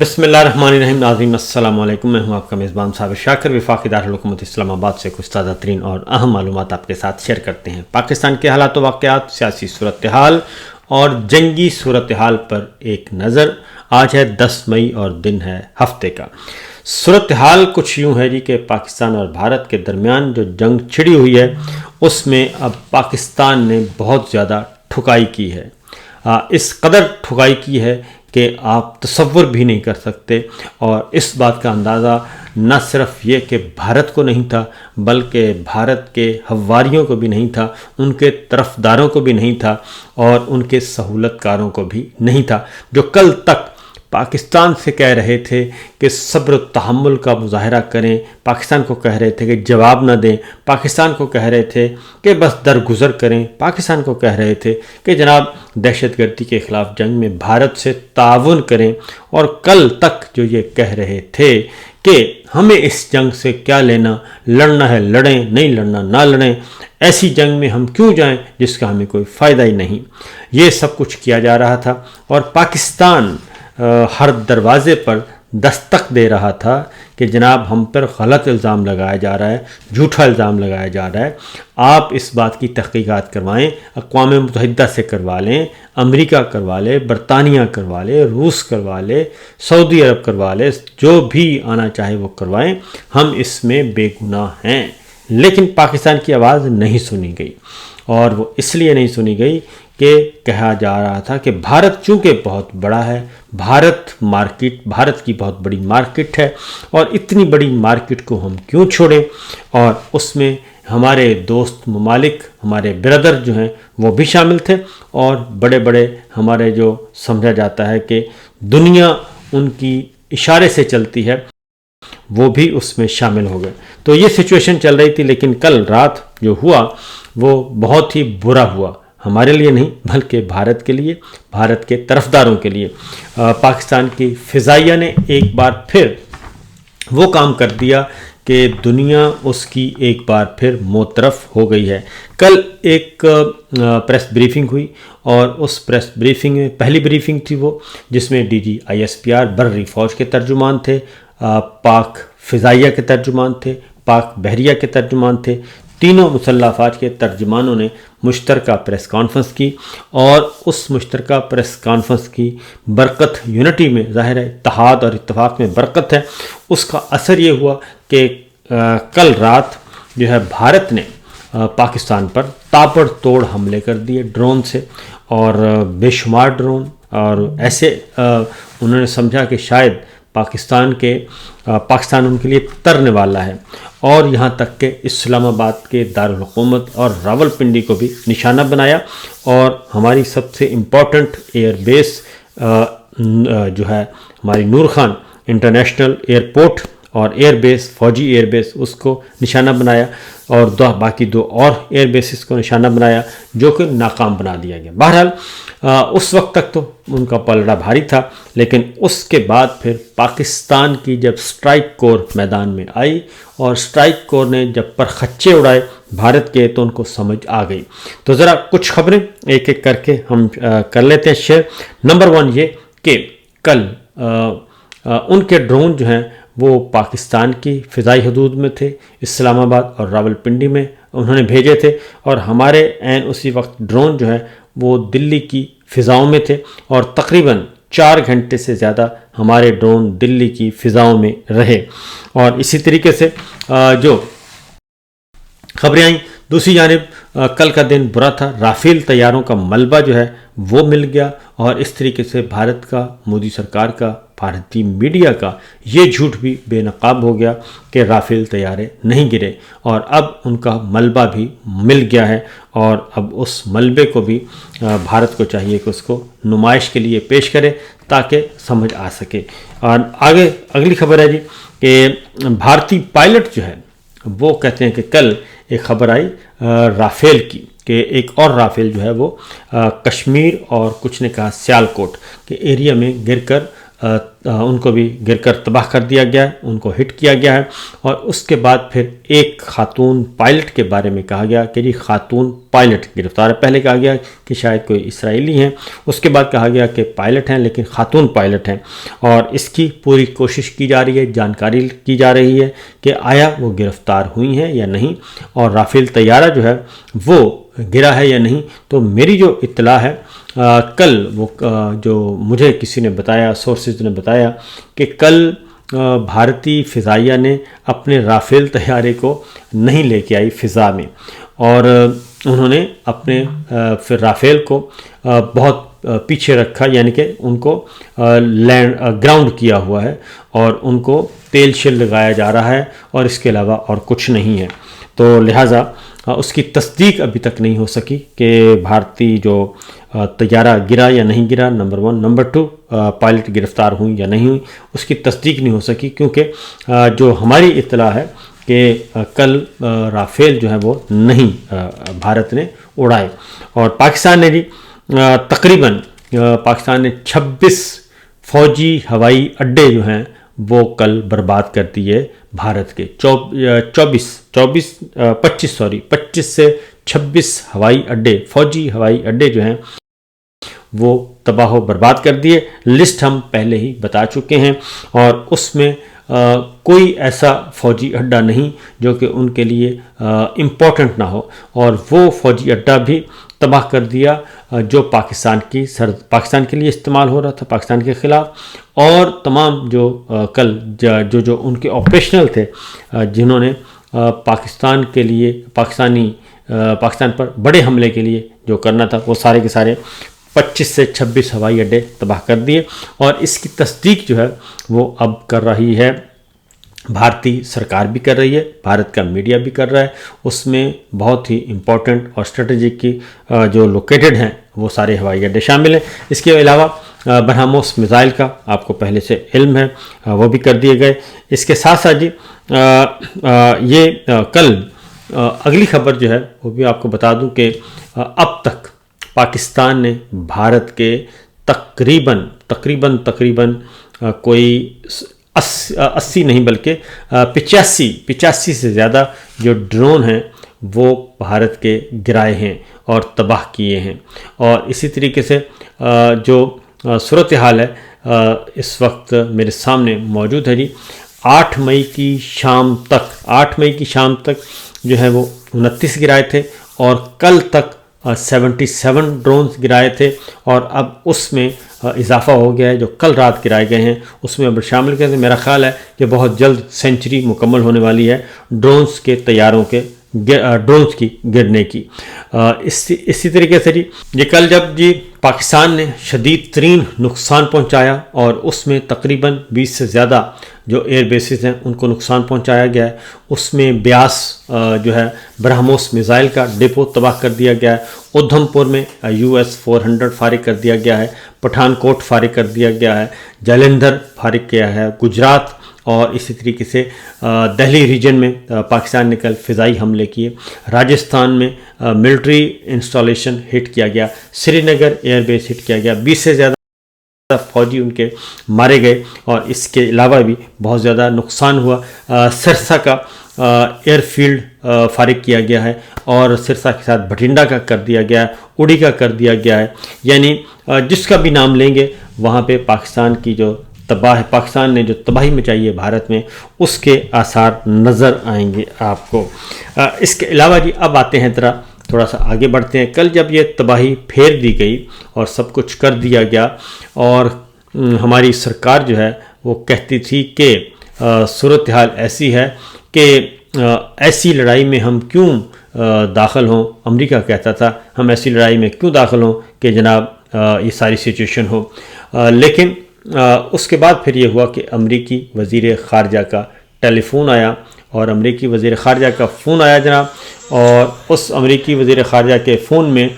بسم اللہ الرحمن الرحیم. ناظرین السلام علیکم. میں ہوں آپ کا میزبان صابر شاکر. وفاقی دارالحکومت اسلام آباد سے کچھ تازہ ترین اور اہم معلومات آپ کے ساتھ شیئر کرتے ہیں. پاکستان کے حالات و واقعات، سیاسی صورتحال اور جنگی صورتحال پر ایک نظر. آج ہے 10 مئی اور دن ہے ہفتے کا. صورتحال کچھ یوں ہے جی کہ پاکستان اور بھارت کے درمیان جو جنگ چھڑی ہوئی ہے اس میں اب پاکستان نے بہت زیادہ ٹھکائی کی ہے. اس قدر ٹھکائی کی ہے کہ آپ تصور بھی نہیں کر سکتے. اور اس بات کا اندازہ نہ صرف یہ کہ بھارت کو نہیں تھا بلکہ بھارت کے حواریوں کو بھی نہیں تھا، ان کے طرفداروں کو بھی نہیں تھا اور ان کے سہولت کاروں کو بھی نہیں تھا، جو کل تک پاکستان سے کہہ رہے تھے کہ صبر و تحمل کا مظاہرہ کریں، پاکستان کو کہہ رہے تھے کہ جواب نہ دیں، پاکستان کو کہہ رہے تھے کہ بس درگزر کریں، پاکستان کو کہہ رہے تھے کہ جناب دہشت گردی کے خلاف جنگ میں بھارت سے تعاون کریں. اور کل تک جو یہ کہہ رہے تھے کہ ہمیں اس جنگ سے کیا لینا، لڑنا ہے لڑیں، نہیں لڑنا نہ لڑیں، ایسی جنگ میں ہم کیوں جائیں جس کا ہمیں کوئی فائدہ ہی نہیں. یہ سب کچھ کیا جا رہا تھا اور پاکستان ہر دروازے پر دستک دے رہا تھا کہ جناب ہم پر غلط الزام لگایا جا رہا ہے، جھوٹا الزام لگایا جا رہا ہے. آپ اس بات کی تحقیقات کروائیں، اقوام متحدہ سے کروا لیں، امریکہ کروا لے، برطانیہ کروا لے، روس کروا لے، سعودی عرب کروا لے، جو بھی آنا چاہے وہ کروائیں، ہم اس میں بے گناہ ہیں. لیکن پاکستان کی آواز نہیں سنی گئی اور وہ اس لیے نہیں سنی گئی کہ کہا جا رہا تھا کہ بھارت چونکہ بہت بڑا ہے، بھارت کی بہت بڑی مارکیٹ ہے اور اتنی بڑی مارکیٹ کو ہم کیوں چھوڑیں. اور اس میں ہمارے دوست ممالک، ہمارے برادر جو ہیں وہ بھی شامل تھے اور بڑے بڑے ہمارے جو سمجھا جاتا ہے کہ دنیا ان کی اشارے سے چلتی ہے وہ بھی اس میں شامل ہو گئے. تو یہ سچویشن چل رہی تھی. لیکن کل رات جو ہوا وہ بہت ہی برا ہوا، ہمارے لیے نہیں بلکہ بھارت کے لیے، بھارت کے طرفداروں کے لیے. پاکستان کی فضائیہ نے ایک بار پھر وہ کام کر دیا کہ دنیا اس کی ایک بار پھر موطرف ہو گئی ہے. کل ایک پریس بریفنگ ہوئی اور اس پریس بریفنگ میں پہلی بریفنگ تھی وہ جس میں DGISPR بری فوج کے ترجمان تھے، پاک فضائیہ کے ترجمان تھے، پاک بحریہ کے ترجمان تھے. تینوں مسلح افواج کے ترجمانوں نے مشترکہ پریس کانفرنس کی اور اس مشترکہ پریس کانفرنس کی برکت یونٹی میں، ظاہر ہے اتحاد اور اتفاق میں برکت ہے. اس کا اثر یہ ہوا کہ کل رات جو ہے بھارت نے پاکستان پر تابڑ توڑ حملے کر دیے ڈرون سے، اور بے شمار ڈرون، اور ایسے انہوں نے سمجھا کہ شاید پاکستان ان کے لیے ترنے والا ہے. اور یہاں تک کہ اسلام آباد کے دارالحکومت اور راول پنڈی کو بھی نشانہ بنایا. اور ہماری سب سے امپورٹنٹ ایئر بیس جو ہے ہماری نور خان انٹرنیشنل ایئرپورٹ اور ایئر بیس، فوجی ایئر بیس، اس کو نشانہ بنایا اور باقی دو اور ایئر بیسز کو نشانہ بنایا جو کہ ناکام بنا دیا گیا. بہرحال اس وقت تک تو ان کا پلڑا بھاری تھا، لیکن اس کے بعد پھر پاکستان کی جب اسٹرائک کور میدان میں آئی اور اسٹرائک کور نے جب پرخچے اڑائے بھارت کے تو ان کو سمجھ آ گئی. تو ذرا کچھ خبریں ایک ایک کر کے ہم کر لیتے ہیں شیئر. نمبر 1 یہ کہ کل ان کے ڈرون جو ہیں وہ پاکستان کی فضائی حدود میں تھے، اسلام آباد اور راول پنڈی میں انہوں نے بھیجے تھے، اور ہمارے عین اسی وقت ڈرون جو ہیں وہ دلی کی فضاؤں میں تھے اور تقریباً 4 گھنٹے سے زیادہ ہمارے ڈرون دلی کی فضاؤں میں رہے. اور اسی طریقے سے جو خبریں آئیں، دوسری جانب کل کا دن برا تھا. رافیل طیاروں کا ملبہ جو ہے وہ مل گیا اور اس طریقے سے بھارت کا، مودی سرکار کا، بھارتی میڈیا کا یہ جھوٹ بھی بے نقاب ہو گیا کہ رافیل طیارے نہیں گرے، اور اب ان کا ملبہ بھی مل گیا ہے. اور اب اس ملبے کو بھی بھارت کو چاہیے کہ اس کو نمائش کے لیے پیش کرے تاکہ سمجھ آ سکے. اور آگے اگلی خبر ہے جی کہ بھارتی پائلٹ جو ہے وہ کہتے ہیں کہ کل ایک خبر آئی رافیل کی کہ ایک اور رافیل جو ہے وہ کشمیر اور کچھ نے کہا سیالکوٹ کے ایریا میں گر کر ان کو بھی گر کر تباہ کر دیا گیا ہے، ان کو ہٹ کیا گیا ہے۔ اور اس کے بعد پھر ایک خاتون پائلٹ کے بارے میں کہا گیا کہ جی خاتون پائلٹ گرفتار ہے۔ پہلے کہا گیا کہ شاید کوئی اسرائیلی ہیں، اس کے بعد کہا گیا کہ پائلٹ ہیں لیکن خاتون پائلٹ ہیں، اور اس کی پوری کوشش کی جا رہی ہے، جانکاری کی جا رہی ہے کہ آیا وہ گرفتار ہوئی ہیں یا نہیں، اور رافیل طیارہ جو ہے وہ گرا ہے یا نہیں۔ تو میری جو اطلاع ہے کل وہ جو مجھے کسی نے بتایا، سورسز نے بتایا کہ کل بھارتی فضائیہ نے اپنے رافیل طیارے کو نہیں لے کے آئی فضا میں، اور انہوں نے اپنے پھر رافیل کو بہت پیچھے رکھا، یعنی کہ ان کو گراؤنڈ کیا ہوا ہے، اور ان کو تیل شیل لگایا جا رہا ہے، اور اس کے علاوہ اور کچھ نہیں ہے۔ تو لہٰذا اس کی تصدیق ابھی تک نہیں ہو سکی کہ بھارتی جو طیارہ گرا یا نہیں گرا، نمبر 1، نمبر 2 پائلٹ گرفتار ہوئی یا نہیں ہوئی، اس کی تصدیق نہیں ہو سکی، کیونکہ جو ہماری اطلاع ہے کہ کل رافیل جو ہے وہ نہیں بھارت نے اڑائے، اور پاکستان نے بھی تقریباً پاکستان نے 26 فوجی ہوائی اڈے جو ہیں وہ کل برباد کر دیے بھارت کے، 25 سے 26 ہوائی اڈے، فوجی ہوائی اڈے جو ہیں وہ تباہ و برباد کر دیے۔ لسٹ ہم پہلے ہی بتا چکے ہیں، اور اس میں کوئی ایسا فوجی اڈا نہیں جو کہ ان کے لیے امپورٹنٹ نہ ہو، اور وہ فوجی اڈا بھی تباہ کر دیا جو پاکستان کے لیے استعمال ہو رہا تھا، پاکستان کے خلاف، اور تمام جو کل جو ان کے آپریشنل تھے، جنہوں نے پاکستان کے لیے پاکستان پر بڑے حملے کے لیے جو کرنا تھا، وہ سارے کے سارے 25 سے 26 ہوائی اڈے تباہ کر دیے، اور اس کی تصدیق جو ہے وہ اب کر رہی ہے بھارتی سرکار بھی کر رہی ہے، بھارت کا میڈیا بھی کر رہا ہے، اس میں بہت ہی امپورٹنٹ اور اسٹریٹجک کی جو لوکیٹڈ ہیں وہ سارے ہوائی اڈے شامل ہیں۔ اس کے علاوہ برہموس میزائل کا آپ کو پہلے سے علم ہے، وہ بھی کر دیے گئے۔ اس کے ساتھ ساتھ جی یہ کل اگلی خبر جو ہے وہ بھی آپ کو بتا دوں کہ اب تک پاکستان نے بھارت کے تقریباً کوئی 80 نہیں بلکہ 85 سے زیادہ جو ڈرون ہیں وہ بھارت کے گرائے ہیں اور تباہ کیے ہیں، اور اسی طریقے سے جو صورتحال ہے اس وقت میرے سامنے موجود ہے جی۔ 8 مئی کی شام تک جو ہے وہ 29 گرائے تھے، اور کل تک 77 ڈرونز گرائے تھے، اور اب اس میں اضافہ ہو گیا ہے، جو کل رات گرائے گئے ہیں اس میں اب شامل کر کے میرا خیال ہے کہ بہت جلد سینچری مکمل ہونے والی ہے ڈرونز کی گرنے کی۔ اسی طریقے سے جی یہ کل جب جی پاکستان نے شدید ترین نقصان پہنچایا، اور اس میں تقریباً 20 سے زیادہ جو ایئر بیسز ہیں ان کو نقصان پہنچایا گیا ہے، اس میں بیاس جو ہے برہموس میزائل کا ڈپو تباہ کر دیا گیا ہے، ادھم پور میں US 400 فارغ کر دیا گیا ہے، پٹھان کوٹ فارغ کر دیا گیا ہے، جالندھر فارغ کیا ہے، گجرات، اور اسی طریقے سے دہلی ریجن میں پاکستان نے کل فضائی حملے کیے، راجستھان میں ملٹری انسٹالیشن ہٹ کیا گیا، سری نگر ایئر بیس ہٹ کیا گیا، 20 سے زیادہ فوجی ان کے مارے گئے، اور اس کے علاوہ بھی بہت زیادہ نقصان ہوا۔ سرسا کا ایئر فیلڈ فارغ کیا گیا ہے، اور سرسا کے ساتھ بھٹنڈا کا کر دیا گیا ہے، اڑی کا کر دیا گیا ہے، یعنی جس کا بھی نام لیں گے وہاں پہ پاکستان کی جو پاکستان نے جو تباہی مچائی ہے بھارت میں، اس کے آثار نظر آئیں گے آپ کو۔ اس کے علاوہ جی اب آتے ہیں تھوڑا سا آگے بڑھتے ہیں۔ کل جب یہ تباہی پھیر دی گئی اور سب کچھ کر دیا گیا، اور ہماری سرکار جو ہے وہ کہتی تھی کہ صورتحال ایسی ہے کہ ایسی لڑائی میں ہم کیوں داخل ہوں، امریکہ کہتا تھا ہم ایسی لڑائی میں کیوں داخل ہوں کہ جناب یہ ساری سچویشن ہو، لیکن اس کے بعد پھر یہ ہوا کہ امریکی وزیر خارجہ کا ٹیلی فون آیا، اور امریکی وزیر خارجہ کا فون آیا جناب، اور اس امریکی وزیر خارجہ کے فون میں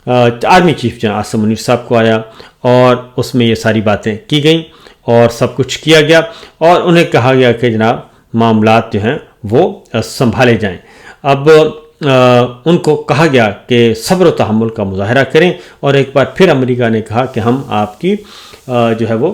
آرمی چیف جناب عاصم منیر صاحب کو آیا، اور اس میں یہ ساری باتیں کی گئیں اور سب کچھ کیا گیا، اور انہیں کہا گیا کہ جناب معاملات جو ہیں وہ سنبھالے جائیں۔ اب ان کو کہا گیا کہ صبر و تحمل کا مظاہرہ کریں، اور ایک بار پھر امریکہ نے کہا کہ ہم آپ کی جو ہے وہ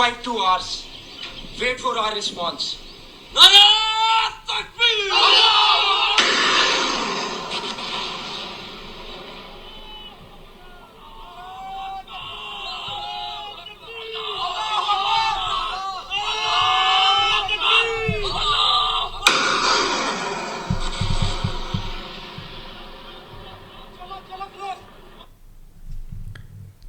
$5 hours. Wait for our response.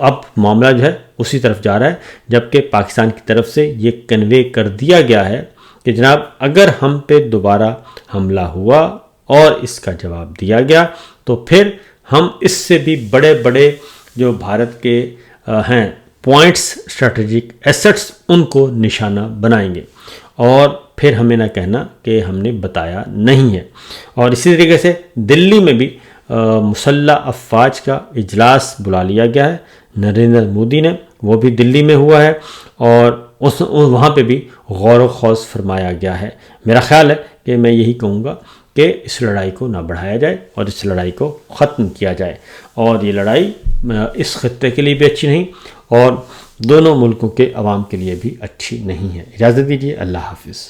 اب معاملہ جو ہے اسی طرف جا رہا ہے، جبکہ پاکستان کی طرف سے یہ کنوے کر دیا گیا ہے کہ جناب اگر ہم پہ دوبارہ حملہ ہوا اور اس کا جواب دیا گیا تو پھر ہم اس سے بھی بڑے بڑے جو بھارت کے ہیں پوائنٹس، اسٹریٹجک ایسٹس، ان کو نشانہ بنائیں گے، اور پھر ہمیں نہ کہنا کہ ہم نے بتایا نہیں ہے۔ اور اسی طریقے سے دلی میں بھی مسلح افواج کا اجلاس بلا لیا گیا ہے نریندر مودی نے، وہ بھی دلی میں ہوا ہے، اور وہاں پہ بھی غور و خوض فرمایا گیا ہے۔ میرا خیال ہے کہ میں یہی کہوں گا کہ اس لڑائی کو نہ بڑھایا جائے اور اس لڑائی کو ختم کیا جائے، اور یہ لڑائی اس خطے کے لیے بھی اچھی نہیں اور دونوں ملکوں کے عوام کے لیے بھی اچھی نہیں ہے۔ اجازت دیجیے، اللہ حافظ۔